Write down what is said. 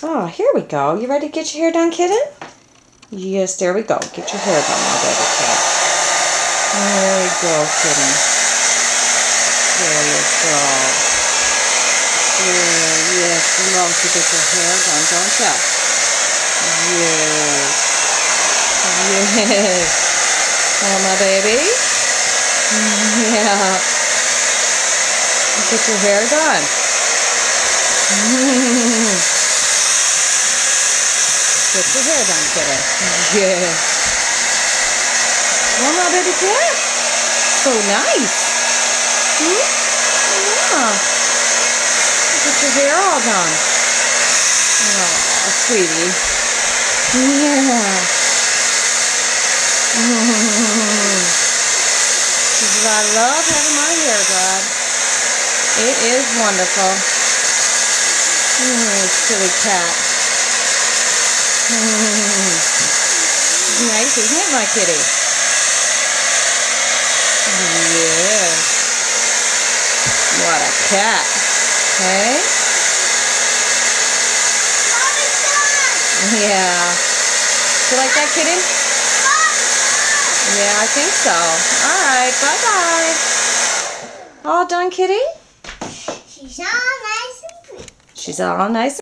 Oh, here we go. You ready to get your hair done, kitten? Yes, there we go. Get your hair done, my baby cat. There we go, kitten. There you go. Yeah, yes, you love to get your hair done, don't you? Yes. Yes. Oh, my baby? Yeah. Get your hair done. Get your hair done, kitten. Yeah. Oh, my baby cat. So nice. Yeah. Get your hair all done. Oh, sweetie. Yeah. I love having my hair done. It is wonderful. Silly cat. Nice, isn't it, my kitty? Yes. What a cat. Hey? Yeah. You like that, kitty? Yeah, I think so. Alright, bye-bye. All done, kitty? She's all nice and pretty. She's all nice.